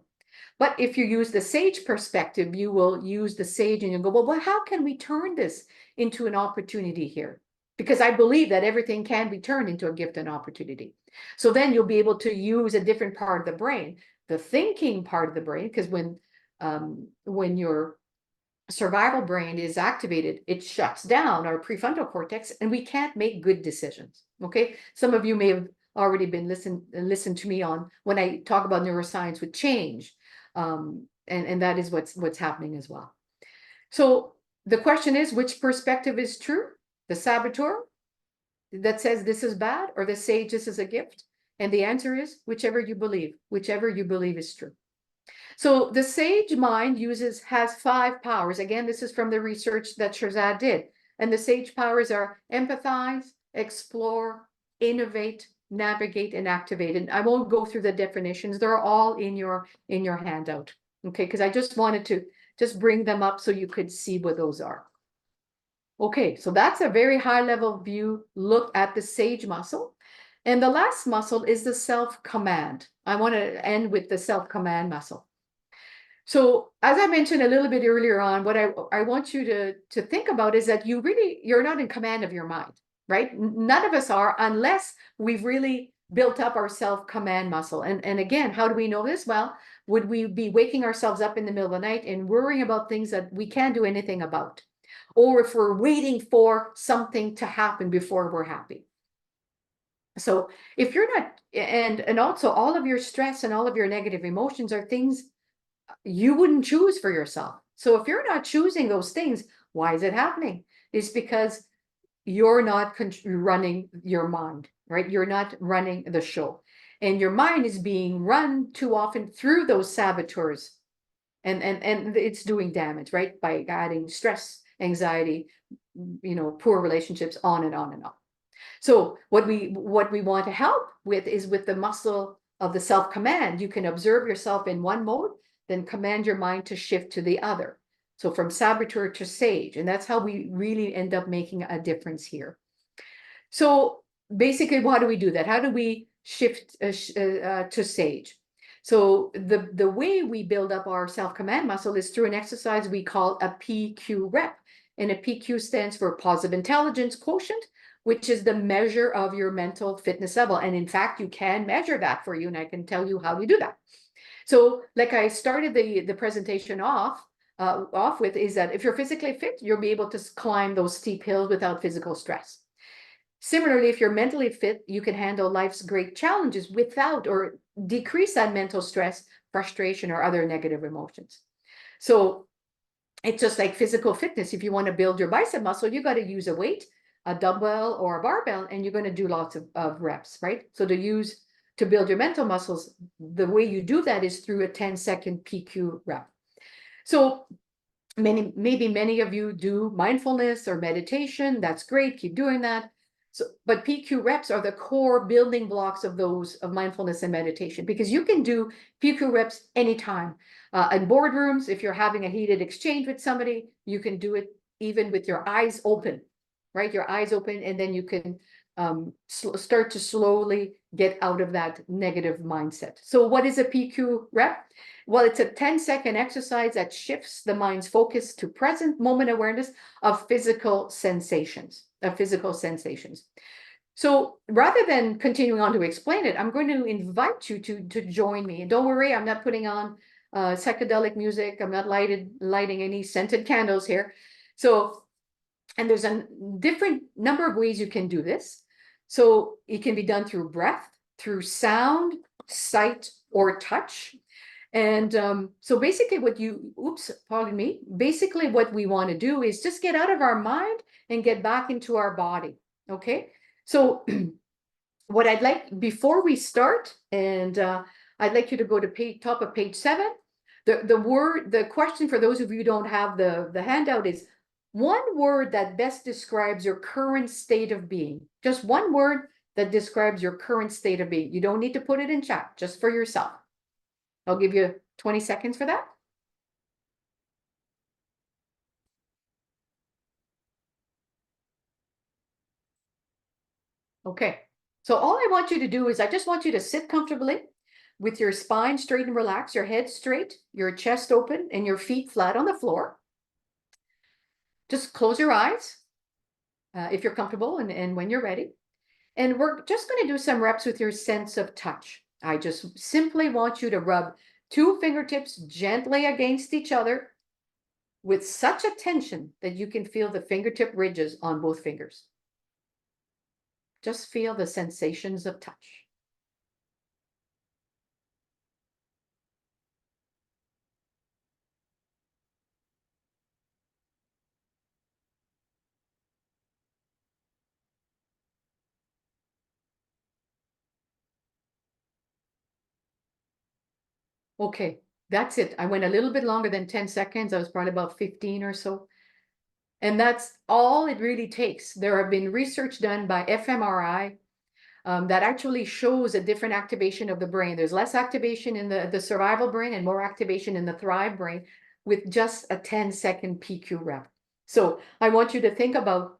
But if you use the sage perspective, you will use the sage and you go, well, how can we turn this into an opportunity here? Because I believe that everything can be turned into a gift and opportunity. So then you'll be able to use a different part of the brain, the thinking part of the brain, because when your survival brain is activated, it shuts down our prefrontal cortex and we can't make good decisions. Okay. Some of you may have already been listened to me on when I talk about neuroscience with change. And that is what's happening as well. So the question is, which perspective is true? The saboteur that says this is bad, or the sage, this is a gift? And the answer is whichever you believe is true. So the sage mind has 5 powers. Again, this is from the research that Shirzad did. And the sage powers are empathize, explore, innovate, navigate, and activate. And I won't go through the definitions. They're all in your handout. Okay, because I just wanted to just bring them up so you could see what those are. Okay, so that's a very high level view look at the sage muscle. And the last muscle is the self-command. I want to end with the self-command muscle. So as I mentioned a little bit earlier on, what I want you to think about is that you're not in command of your mind, right? None of us are, unless we've really built up our self-command muscle. And again, how do we know this? Well, would we be waking ourselves up in the middle of the night and worrying about things that we can't do anything about? Or if we're waiting for something to happen before we're happy. So if you're not, and also all of your stress and all of your negative emotions are things you wouldn't choose for yourself. So if you're not choosing those things, why is it happening? It's because you're not running your mind, right? You're not running the show. And your mind is being run too often through those saboteurs. And it's doing damage, right? By adding stress, anxiety, poor relationships, on and on and on. So what we want to help with is with the muscle of the self-command. You can observe yourself in one mode, then command your mind to shift to the other. So from saboteur to sage, and that's how we really end up making a difference here. So basically, how do we do that? How do we shift to sage? So the way we build up our self-command muscle is through an exercise we call a PQ rep. And a PQ stands for positive intelligence quotient, which is the measure of your mental fitness level. And in fact, you can measure that for you, and I can tell you how you do that. So like I started the presentation off with, is that if you're physically fit, you'll be able to climb those steep hills without physical stress. Similarly, if you're mentally fit, you can handle life's great challenges without or decrease that mental stress, frustration, or other negative emotions. So it's just like physical fitness. If you want to build your bicep muscle, you got to use a weight, a dumbbell or a barbell, and you're going to do lots of reps, right? So to build your mental muscles, the way you do that is through a 10-second PQ rep. So maybe many of you do mindfulness or meditation. That's great. Keep doing that. So, but PQ reps are the core building blocks of mindfulness and meditation, because you can do PQ reps anytime. In boardrooms, if you're having a heated exchange with somebody, you can do it even with your eyes open, right? Your eyes open, and then you can start to slowly get out of that negative mindset. So what is a PQ rep? Well, it's a 10-second exercise that shifts the mind's focus to present moment awareness of physical sensations. So rather than continuing on to explain it, I'm going to invite you to join me. And don't worry, I'm not putting on psychedelic music. I'm not lighting any scented candles here. So, and there's a different number of ways you can do this. So it can be done through breath, through sound, sight, or touch. And so basically basically what we want to do is just get out of our mind and get back into our body. Okay. So what I'd like, before we start, and I'd like you to go to top of page 7. The question for those of you who don't have the handout is, one word that best describes your current state of being. Just one word that describes your current state of being. You don't need to put it in chat, just for yourself. I'll give you 20 seconds for that. Okay, so all I want you to do is I just want you to sit comfortably with your spine straight and relaxed, your head straight, your chest open, and your feet flat on the floor. Just close your eyes if you're comfortable and when you're ready. And we're just going to do some reps with your sense of touch. I just simply want you to rub two fingertips gently against each other with such a tension that you can feel the fingertip ridges on both fingers. Just feel the sensations of touch. Okay, that's it. I went a little bit longer than 10 seconds. I was probably about 15 or so. And that's all it really takes. There have been research done by fMRI that actually shows a different activation of the brain. There's less activation in the survival brain and more activation in the thrive brain with just a 10-second PQ rep. So I want you to think about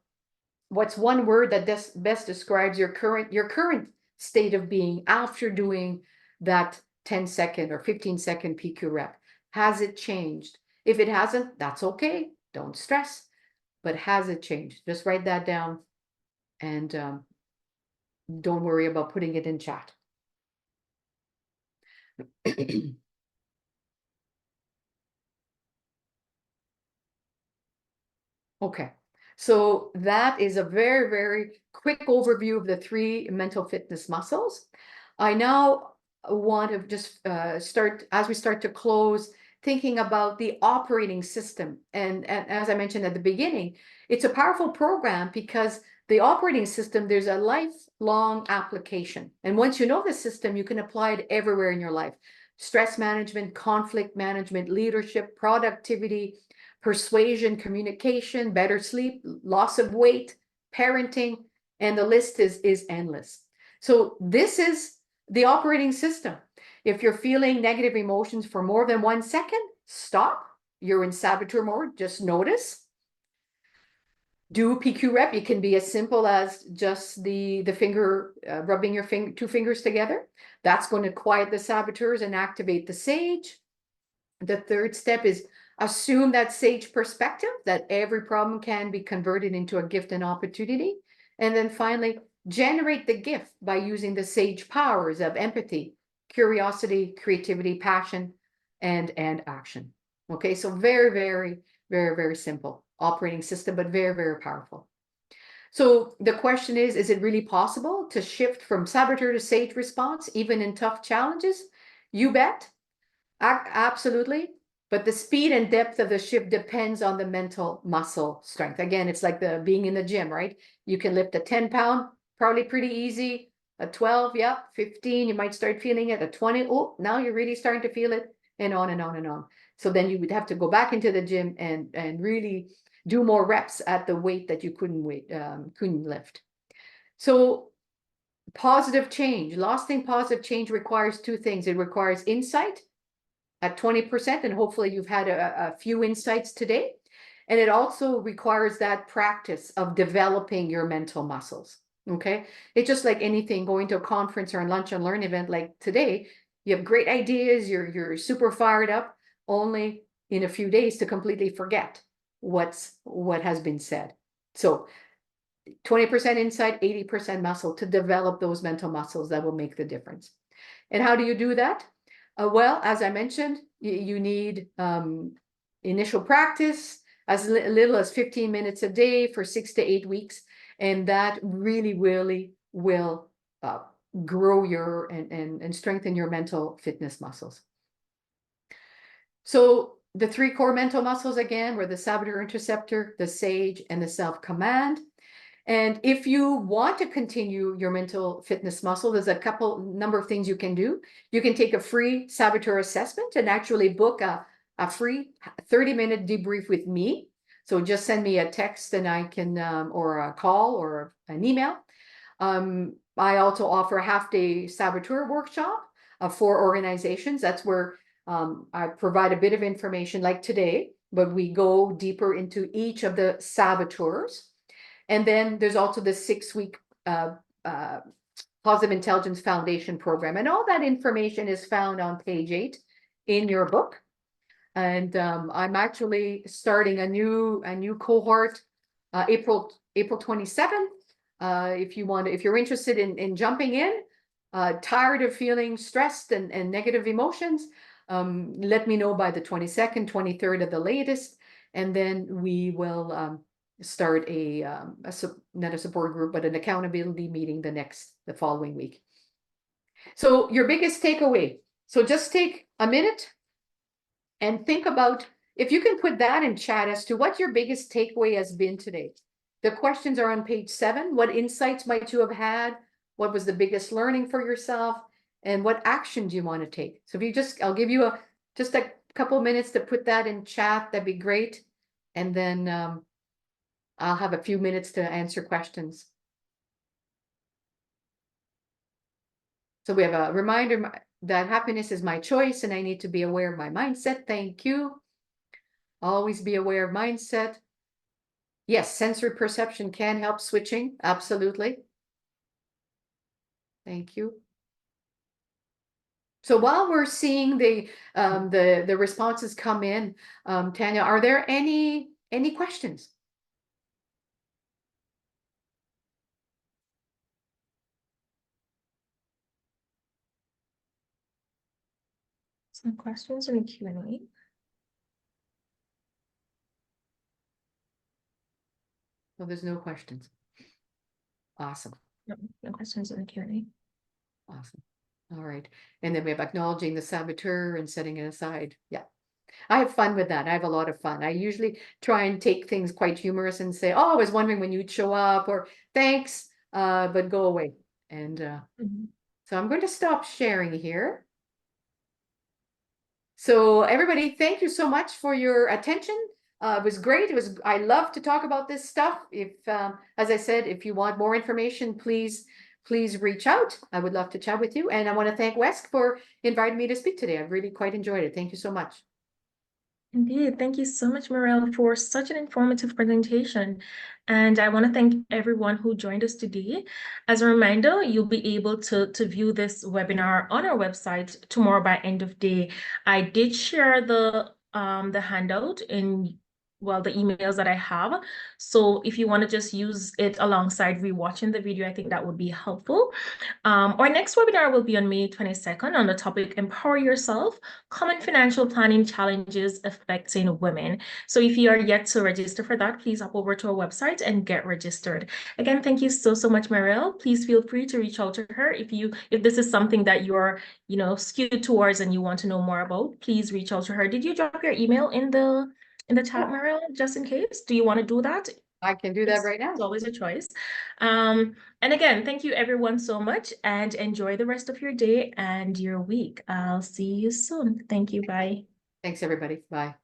what's one word that best describes your current state of being after doing that 10-second or 15-second PQ rep. Has it changed? If it hasn't, that's okay. Don't stress. But has it changed? Just write that down and don't worry about putting it in chat. Okay, so that is a very, very quick overview of the three mental fitness muscles. I now want to just start, as we start to close, thinking about the operating system. And as I mentioned at the beginning, it's a powerful program because the operating system, there's a lifelong application. And once you know the system, you can apply it everywhere in your life. Stress management, conflict management, leadership, productivity, persuasion, communication, better sleep, loss of weight, parenting, and the list is endless. So this is the operating system. If you're feeling negative emotions for more than 1 second, stop. You're in saboteur mode, just notice. Do PQ rep. It can be as simple as just the finger, rubbing your two fingers together. That's going to quiet the saboteurs and activate the sage. The third step is assume that sage perspective, that every problem can be converted into a gift and opportunity. And then finally, generate the gift by using the sage powers of empathy, curiosity, creativity, passion, and action. Okay, so very, very, very, very simple operating system, but very, very powerful. So the question is it really possible to shift from saboteur to sage response, even in tough challenges? You bet. Absolutely. But the speed and depth of the shift depends on the mental muscle strength. Again, it's like the being in the gym, right? You can lift a 10-pound, probably pretty easy. A 12, yep. 15, you might start feeling it. A 20, oh, now you're really starting to feel it, and on and on and on. So then you would have to go back into the gym and really do more reps at the weight that you couldn't lift. So positive change, lasting positive change requires two things. It requires insight at 20%, and hopefully you've had a few insights today. And it also requires that practice of developing your mental muscles. Okay, it's just like anything, going to a conference or a lunch and learn event like today, you have great ideas, you're super fired up, only in a few days to completely forget what has been said. So 20% insight, 80% muscle, to develop those mental muscles that will make the difference. And how do you do that? Well, as I mentioned, you need initial practice, as little as 15 minutes a day for 6 to 8 weeks. And that really, really will grow your and strengthen your mental fitness muscles. So the three core mental muscles, again, were the saboteur interceptor, the sage, and the self-command. And if you want to continue your mental fitness muscle, there's a number of things you can do. You can take a free saboteur assessment and actually book a free 30-minute debrief with me So just send me a text and I can, or a call or an email. I also offer a half-day saboteur workshop for organizations. That's where I provide a bit of information like today, but we go deeper into each of the saboteurs. And then there's also the 6-week Positive Intelligence Foundation program. And all that information is found on page 8 in your book. And I'm actually starting a new cohort April 27th. If you're interested in jumping in, tired of feeling stressed and negative emotions, let me know by the 22nd, 23rd at the latest, and then we will start not a support group, but an accountability meeting the following week. So your biggest takeaway. So just take a minute and think about, if you can put that in chat as to what your biggest takeaway has been today. The questions are on page 7. What insights might you have had? What was the biggest learning for yourself? And what action do you want to take? So if you I'll give you just a couple of minutes to put that in chat, that'd be great. And then I'll have a few minutes to answer questions. So we have a reminder that happiness is my choice and I need to be aware of my mindset. Thank you. Always be aware of mindset. Yes, sensory perception can help switching. Absolutely. Thank you. So while we're seeing the responses come in, Tanya, are there any questions?
Some questions in the Q&A.
No, there's no questions. Awesome.
No questions in the Q&A.
Awesome. All right. And then we have acknowledging the saboteur and setting it aside. Yeah. I have fun with that. I have a lot of fun. I usually try and take things quite humorous and say, oh, I was wondering when you'd show up, or thanks, but go away. And so I'm going to stop sharing here. So everybody, thank you so much for your attention. It was great. I love to talk about this stuff. If, as I said, if you want more information, please reach out. I would love to chat with you. And I want to thank Wesk for inviting me to speak today. I've really quite enjoyed it. Thank you so much.
Indeed. Thank you so much, Morel, for such an informative presentation. And I want to thank everyone who joined us today. As a reminder, you'll be able to view this webinar on our website tomorrow by end of day. I did share the handout in the emails that I have. So if you want to just use it alongside rewatching the video, I think that would be helpful. Our next webinar will be on May 22nd on the topic Empower Yourself, Common Financial Planning Challenges Affecting Women. So if you are yet to register for that, please hop over to our website and get registered. Again, thank you so much, Marielle. Please feel free to reach out to her if this is something that you're skewed towards and you want to know more about. Please reach out to her. Did you drop your email in the chat, Marielle, just in case? Do you want to do that?
I can do that right now.
It's always a choice. And again, thank you everyone so much and enjoy the rest of your day and your week. I'll see you soon. Thank you. Bye.
Thanks, everybody. Bye.